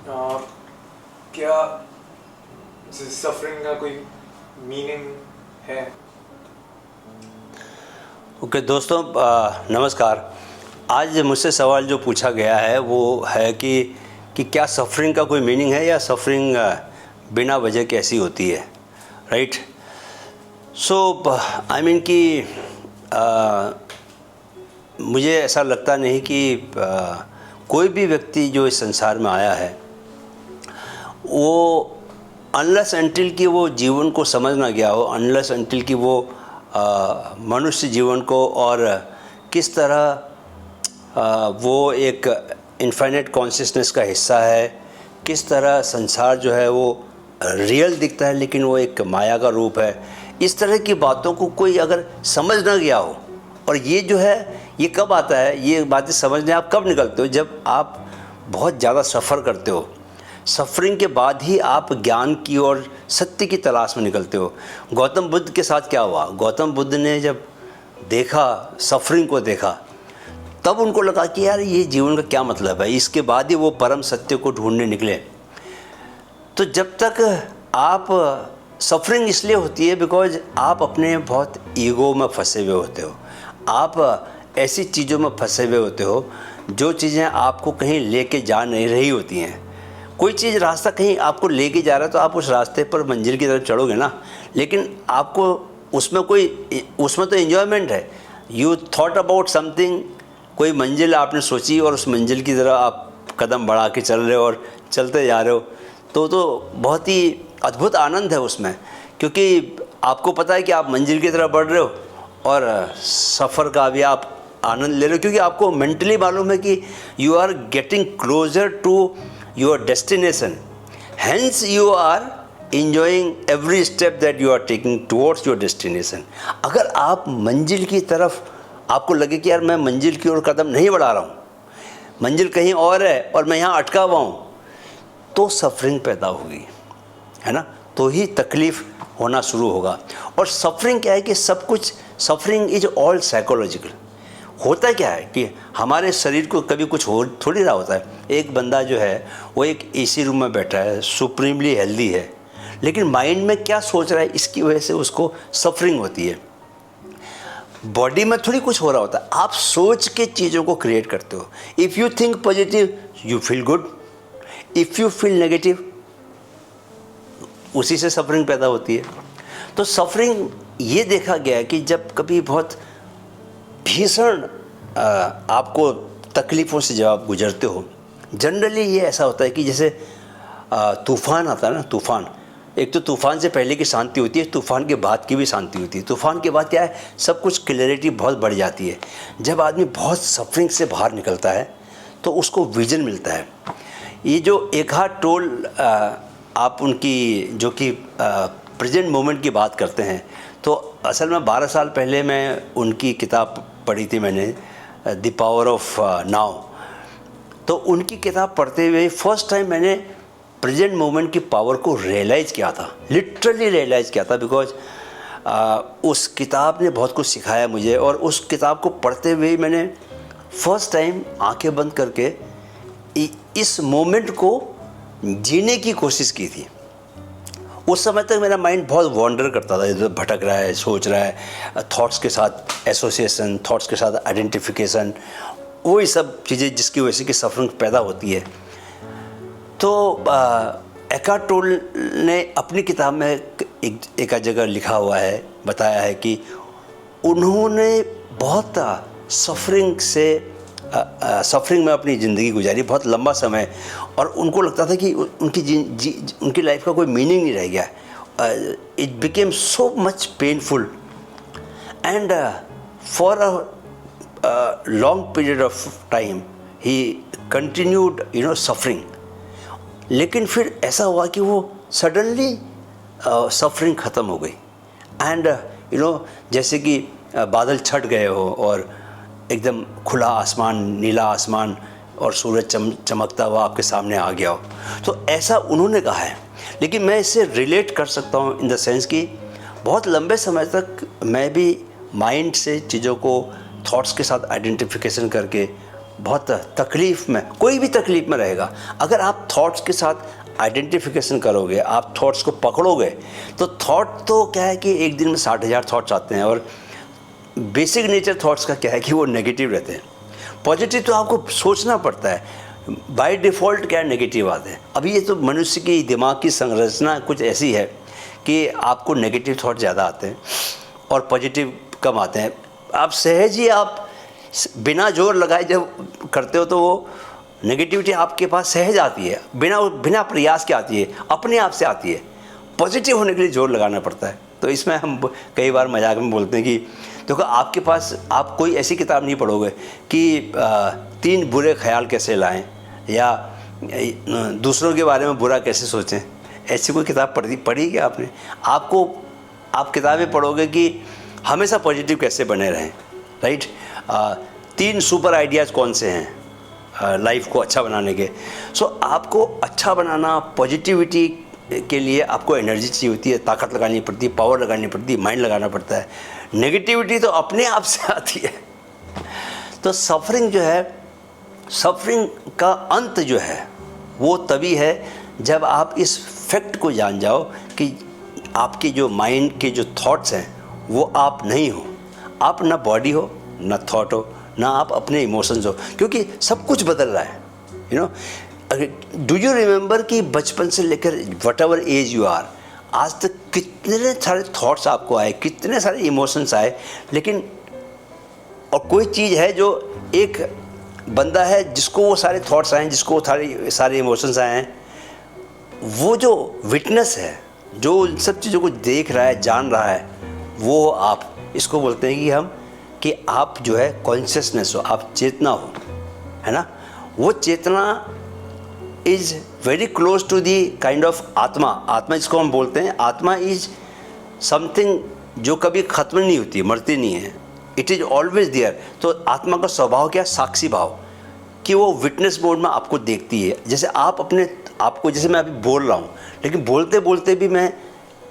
क्या सफरिंग का कोई मीनिंग है? ओके दोस्तों, नमस्कार। आज मुझसे सवाल जो पूछा गया है वो है कि क्या सफरिंग का कोई मीनिंग है या सफरिंग बिना वजह की ऐसी होती है, राइट? सो आई मीन कि मुझे ऐसा लगता नहीं कि कोई भी व्यक्ति जो इस संसार में आया है वो अनलेस अनटिल कि वो जीवन को समझ ना गया हो, अनलेस अनटिल कि वो मनुष्य जीवन को और किस तरह वो एक इन्फाइनाइट कॉन्शियसनेस का हिस्सा है, किस तरह संसार जो है वो रियल दिखता है लेकिन वो एक माया का रूप है, इस तरह की बातों को कोई अगर समझ ना गया हो, और ये जो है ये कब आता है, ये बातें समझने आप कब निकलते हो? जब आप बहुत ज़्यादा सफ़र करते हो। सफरिंग के बाद ही आप ज्ञान की और सत्य की तलाश में निकलते हो। गौतम बुद्ध के साथ क्या हुआ? गौतम बुद्ध ने जब देखा, सफरिंग को देखा, तब उनको लगा कि यार ये जीवन का क्या मतलब है। इसके बाद ही वो परम सत्य को ढूंढने निकले। तो जब तक आप सफरिंग इसलिए होती है बिकॉज आप अपने बहुत ईगो में फंसे हुए होते हो, आप ऐसी चीज़ों में फंसे हुए होते हो जो चीज़ें आपको कहीं लेके जा नहीं रही होती हैं। कोई चीज़ रास्ता कहीं आपको लेके जा रहा है तो आप उस रास्ते पर मंजिल की तरफ चढ़ोगे ना, लेकिन आपको उसमें तो एंजॉयमेंट है। यू थॉट अबाउट समथिंग, कोई मंजिल आपने सोची और उस मंजिल की तरफ आप कदम बढ़ा के चल रहे हो और चलते जा रहे हो, तो बहुत ही अद्भुत आनंद है उसमें, क्योंकि आपको पता है कि आप मंजिल की तरफ बढ़ रहे हो और सफ़र का भी आप आनंद ले रहे हो, क्योंकि आपको मेंटली मालूम है कि you are getting closer to your destination, hence you are enjoying every step that you are taking towards your destination. अगर आप मंजिल की तरफ आपको लगे कि यार मैं मंजिल की ओर कदम नहीं बढ़ा रहा हूँ, मंजिल कहीं और है और मैं यहाँ अटका हुआ हूँ, तो सफरिंग पैदा होगी, है ना? तो ही तकलीफ़ होना शुरू होगा। और सफरिंग क्या है कि सब कुछ, सफरिंग इज ऑल साइकोलॉजिकल। होता क्या है कि हमारे शरीर को कभी कुछ हो थोड़ी रहा होता है। एक बंदा जो है वो एक एसी रूम में बैठा है, सुप्रीमली हेल्दी है, लेकिन माइंड में क्या सोच रहा है इसकी वजह से उसको सफरिंग होती है। बॉडी में थोड़ी कुछ हो रहा होता है, आप सोच के चीज़ों को क्रिएट करते हो। If you think positive you feel good, if you feel negative उसी से सफरिंग पैदा होती है। तो सफरिंग ये देखा गया है कि जब कभी बहुत भीषण आपको तकलीफ़ों से जब आप गुजरते हो, जनरली ये ऐसा होता है कि जैसे तूफ़ान आता है ना, तूफ़ान, एक तो तूफ़ान से पहले की शांति होती है, तूफ़ान के बाद की भी शांति होती है। तूफ़ान के बाद क्या है, सब कुछ क्लैरिटी बहुत बढ़ जाती है। जब आदमी बहुत सफरिंग से बाहर निकलता है तो उसको विजन मिलता है। ये जो एकार्ट टोल आप उनकी जो कि प्रेजेंट मोमेंट की बात करते हैं, तो असल में 12 साल पहले मैं उनकी किताब पढ़ी थी मैंने, द पावर ऑफ नाउ। तो उनकी किताब पढ़ते हुए फर्स्ट टाइम मैंने प्रेजेंट मोमेंट की पावर को रियलाइज़ किया था, लिटरली रियलाइज़ किया था, बिकॉज उस किताब ने बहुत कुछ सिखाया मुझे। और उस किताब को पढ़ते हुए मैंने फर्स्ट टाइम आंखें बंद करके इस मोमेंट को जीने की कोशिश की थी। उस समय तक मेरा माइंड बहुत वॉन्डर करता था, इधर भटक रहा है, सोच रहा है, थॉट्स के साथ एसोसिएशन, थॉट्स के साथ आइडेंटिफिकेशन, वही सब चीज़ें जिसकी वजह से कि सफरिंग पैदा होती है। तो एकार्ट टोल ने अपनी किताब में एक जगह लिखा हुआ है, बताया है कि उन्होंने बहुत सफरिंग में अपनी ज़िंदगी गुजारी, बहुत लंबा समय, और उनको लगता था कि उनकी लाइफ का कोई मीनिंग नहीं रह गया। It became so much painful and for a long period of time he continued suffering. लेकिन फिर ऐसा हुआ कि वो सडनली सफरिंग ख़त्म हो गई एंड जैसे कि बादल छट गए हो और एकदम खुला आसमान, नीला आसमान और सूरज चमकता हुआ आपके सामने आ गया हो। तो ऐसा उन्होंने कहा है, लेकिन मैं इससे रिलेट कर सकता हूँ इन द सेंस कि बहुत लंबे समय तक मैं भी माइंड से चीज़ों को थॉट्स के साथ आइडेंटिफिकेशन करके बहुत तकलीफ़ में, कोई भी तकलीफ़ में रहेगा, अगर आप थॉट्स के साथ आइडेंटिफिकेशन करोगे, आप थॉट्स को पकड़ोगे, तो थॉट तो क्या है कि एक दिन में 60,000 थॉट्स आते हैं, और बेसिक नेचर थॉट्स का क्या है कि वो नेगेटिव रहते हैं। पॉजिटिव तो आपको सोचना पड़ता है, बाय डिफ़ॉल्ट क्या नेगेटिव आते हैं। अभी ये तो मनुष्य की दिमाग की संरचना कुछ ऐसी है कि आपको नेगेटिव थॉट ज़्यादा आते हैं और पॉजिटिव कम आते हैं। आप सहज ही आप बिना जोर लगाए जब करते हो तो वो नेगेटिविटी आपके पास सहज आती है, बिना प्रयास के आती है, अपने आप से आती है। पॉजिटिव होने के लिए जोर लगाना पड़ता है। तो इसमें हम कई बार मजाक में बोलते हैं कि देखो, आपके पास आप कोई ऐसी किताब नहीं पढ़ोगे कि 3 बुरे ख्याल कैसे लाएं या दूसरों के बारे में बुरा कैसे सोचें। ऐसी कोई किताब पढ़ी क्या आपने? आप किताबें पढ़ोगे कि हमेशा पॉजिटिव कैसे बने रहें, राइट। 3 सुपर आइडियाज़ कौन से हैं लाइफ को अच्छा बनाने के। सो आपको अच्छा बनाना, पॉजिटिविटी के लिए आपको एनर्जी चाहिए होती है, ताकत लगानी पड़ती है, पावर लगानी पड़ती है, माइंड लगाना पड़ता है। नेगेटिविटी तो अपने आप से आती है। तो सफरिंग जो है, सफरिंग का अंत जो है वो तभी है जब आप इस फैक्ट को जान जाओ कि आपके जो माइंड के जो थॉट्स हैं वो आप नहीं हो। आप ना बॉडी हो, ना थॉट हो, ना आप अपने इमोशंस हो, क्योंकि सब कुछ बदल रहा है। You know, do you remember कि बचपन से लेकर whatever as you are, आज तक कितने सारे थॉट्स आपको आए, कितने सारे इमोशंस आए, लेकिन और कोई चीज़ है जो एक बंदा है जिसको वो सारे थॉट्स आए हैं, जिसको वो सारे इमोशंस आए हैं, वो जो विटनेस है, जो इन सब चीज़ों को देख रहा है, जान रहा है, वो आप इसको बोलते हैं कि आप जो है कॉन्शियसनेस हो, आप चेतना हो, है ना। वो चेतना is very close to the kind of आत्मा जिसको हम बोलते हैं। आत्मा इज़ समथिंग जो कभी ख़त्म नहीं होती, मरती नहीं है, इट इज़ ऑलवेज देयर। तो आत्मा का स्वभाव क्या? साक्षी भाव, कि वो विटनेस मोड में आपको देखती है। जैसे आपको जैसे मैं अभी बोल रहा हूँ, लेकिन बोलते बोलते भी मैं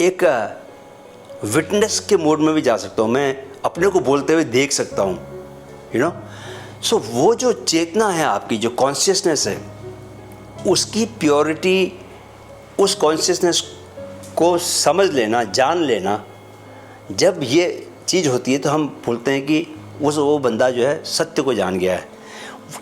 एक विटनेस के मोड में भी जा सकता हूँ, मैं अपने को बोलते हुए देख सकता हूँ, यू नो। सो वो जो चेतना है आपकी, जो कॉन्शियसनेस है, उसकी प्योरिटी, उस कॉन्शियसनेस को समझ लेना, जान लेना, जब ये चीज़ होती है तो हम बोलते हैं कि वो बंदा जो है सत्य को जान गया है,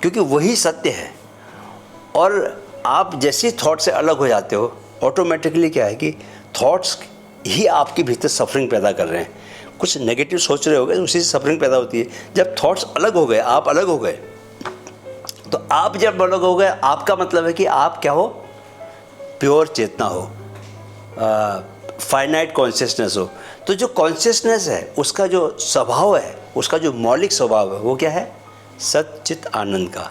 क्योंकि वही सत्य है। और आप जैसे थॉट से अलग हो जाते हो, ऑटोमेटिकली क्या है कि थॉट्स ही आपके भीतर सफरिंग पैदा कर रहे हैं। कुछ नेगेटिव सोच रहे होगे, उसी से सफरिंग पैदा होती है। जब थॉट्स अलग हो गए, आप अलग हो गए, तो आप जब अलग हो गए, आपका मतलब है कि आप क्या हो? प्योर चेतना हो, फाइनाइट कॉन्शियसनेस हो। तो जो कॉन्शियसनेस है, उसका जो स्वभाव है, उसका जो मौलिक स्वभाव है, वो क्या है? सच्चित आनंद का।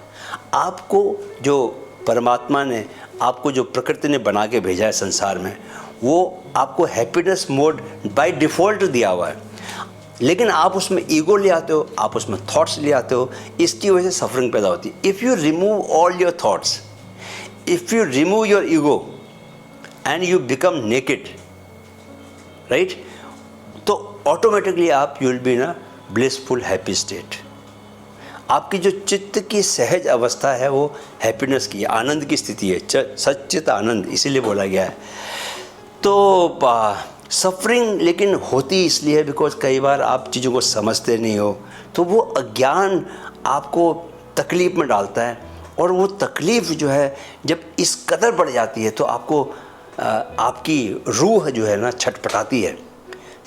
आपको जो परमात्मा ने, आपको जो प्रकृति ने बना के भेजा है संसार में, वो आपको हैप्पीनेस मोड बाय डिफ़ॉल्ट दिया हुआ है, लेकिन आप उसमें ईगो ले आते हो, आप उसमें थॉट्स ले आते हो, इसकी वजह से सफरिंग पैदा होती है। If you remove all your thoughts, if you remove your ego and you become naked, right, तो ऑटोमेटिकली आप you will be in a blissful happy state. आपकी जो चित्त की सहज अवस्था है वो हैप्पीनेस की, आनंद की स्थिति है, सच्चित आनंद, इसीलिए बोला गया है। तो सफरिंग लेकिन होती इसलिए है बिकॉज कई बार आप चीज़ों को समझते नहीं हो, तो वो अज्ञान आपको तकलीफ़ में डालता है, और वो तकलीफ़ जो है जब इस कदर बढ़ जाती है तो आपको आपकी रूह जो है ना छटपटाती है।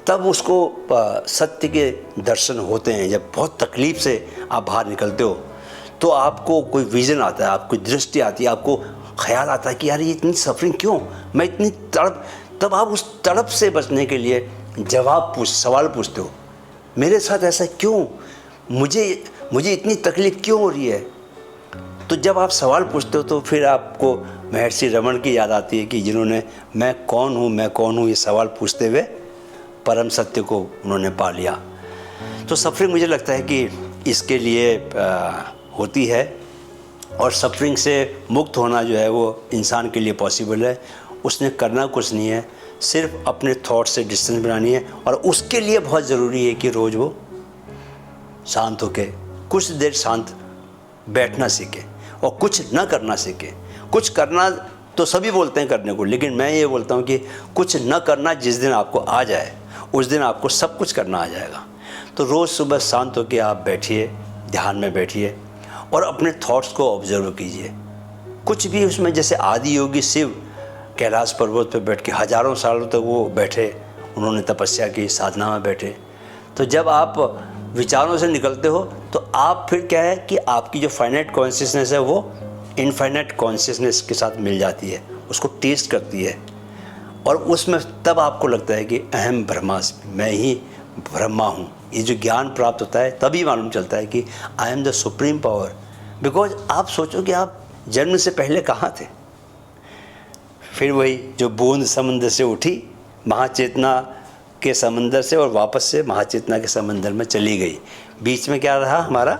तब उसको सत्य के दर्शन होते हैं। जब बहुत तकलीफ़ से आप बाहर निकलते हो तो आपको कोई विज़न आता है, आपको दृष्टि आती है, आपको ख्याल आता है कि यार ये इतनी सफरिंग क्यों, मैं इतनी तड़प। तब आप उस तड़प से बचने के लिए सवाल पूछते हो, मेरे साथ ऐसा क्यों, मुझे इतनी तकलीफ़ क्यों हो रही है। तो जब आप सवाल पूछते हो तो फिर आपको महर्षि रमन की याद आती है कि जिन्होंने मैं कौन हूँ ये सवाल पूछते हुए परम सत्य को उन्होंने पा लिया। तो सफरिंग मुझे लगता है कि इसके लिए होती है, और सफरिंग से मुक्त होना जो है वो इंसान के लिए पॉसिबल है। उसने करना कुछ नहीं है, सिर्फ अपने थॉट से डिस्टेंस बनानी है, और उसके लिए बहुत ज़रूरी है कि रोज़ वो शांत होके कुछ देर शांत बैठना सीखें और कुछ न करना सीखें। कुछ करना तो सभी बोलते हैं करने को, लेकिन मैं ये बोलता हूँ कि कुछ न करना जिस दिन आपको आ जाए उस दिन आपको सब कुछ करना आ जाएगा। तो रोज़ सुबह शांत होकर आप बैठिए, ध्यान में बैठिए और अपने थॉट्स को ऑब्जर्व कीजिए। कुछ भी उसमें, जैसे आदि योगी शिव कैलाश पर्वत पर बैठ के हज़ारों सालों तक वो बैठे, उन्होंने तपस्या की, साधना में बैठे। तो जब आप विचारों से निकलते हो तो आप फिर क्या है कि आपकी जो फाइनाइट कॉन्शियसनेस है वो इनफाइनाइट कॉन्शियसनेस के साथ मिल जाती है, उसको टेस्ट करती है और उसमें तब आपको लगता है कि अहम ब्रह्मास्मि, मैं ही ब्रह्मा हूँ। ये जो ज्ञान प्राप्त होता है तभी मालूम चलता है कि I am the supreme power. Because आप सोचो कि आप जन्म से पहले कहाँ थे। फिर वही जो बूंद समंदर से उठी महाचेतना के समंदर से और वापस से महाचेतना के समंदर में चली गई। बीच में क्या रहा? हमारा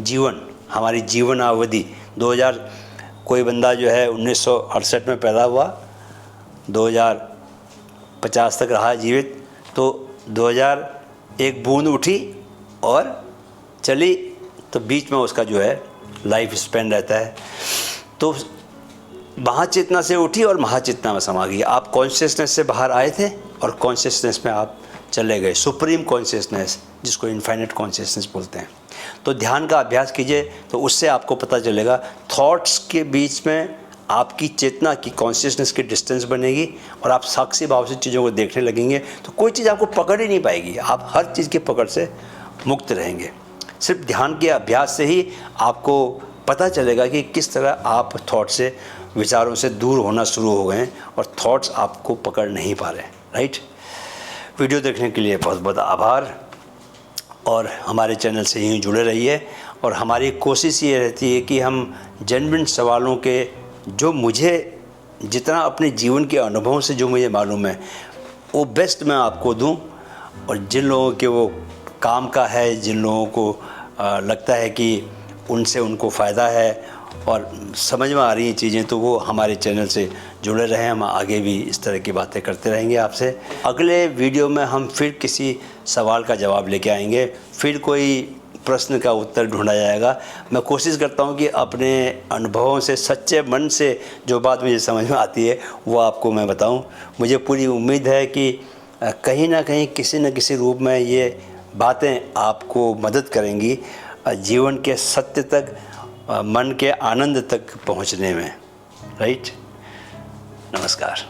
जीवन, हमारी जीवन अवधि 2000, कोई बंदा जो है 1968 में पैदा हुआ, 2050 तक रहा जीवित, तो 2001 बूंद उठी और चली, तो बीच में उसका जो है लाइफ स्पेन रहता है। तो महाचेतना से उठी और महाचेतना में समा गई। आप कॉन्शियसनेस से बाहर आए थे और कॉन्शियसनेस में आप चले गए, सुप्रीम कॉन्शियसनेस, जिसको इनफाइनाइट कॉन्शियसनेस बोलते हैं। तो ध्यान का अभ्यास कीजिए तो उससे आपको पता चलेगा थॉट्स के बीच में आपकी चेतना की, कॉन्शियसनेस की डिस्टेंस बनेगी और आप साक्षी भाव से चीज़ों को देखने लगेंगे तो कोई चीज़ आपको पकड़ ही नहीं पाएगी। आप हर चीज़ की पकड़ से मुक्त रहेंगे। सिर्फ ध्यान के अभ्यास से ही आपको पता चलेगा कि किस तरह आप थॉट से, विचारों से दूर होना शुरू हो गए हैं और थॉट्स आपको पकड़ नहीं पा रहे। राइट। वीडियो देखने के लिए बहुत बहुत आभार और हमारे चैनल से यूँ जुड़े रहिए। और हमारी कोशिश ये रहती है कि हम जेन्युइन सवालों के, जो मुझे जितना अपने जीवन के अनुभवों से जो मुझे मालूम है वो बेस्ट मैं आपको दूं, और जिन लोगों के वो काम का है, जिन लोगों को लगता है कि उनसे उनको फ़ायदा है और समझ में आ रही हैं चीज़ें, तो वो हमारे चैनल से जुड़े रहें। हम आगे भी इस तरह की बातें करते रहेंगे आपसे। अगले वीडियो में हम फिर किसी सवाल का जवाब लेके आएंगे, फिर कोई प्रश्न का उत्तर ढूंढा जाएगा। मैं कोशिश करता हूं कि अपने अनुभवों से, सच्चे मन से जो बात मुझे समझ में आती है वो आपको मैं बताऊं। मुझे पूरी उम्मीद है कि कहीं ना कहीं, किसी न किसी रूप में ये बातें आपको मदद करेंगी जीवन के सत्य तक, मन के आनंद तक पहुंचने में। राइट। नमस्कार।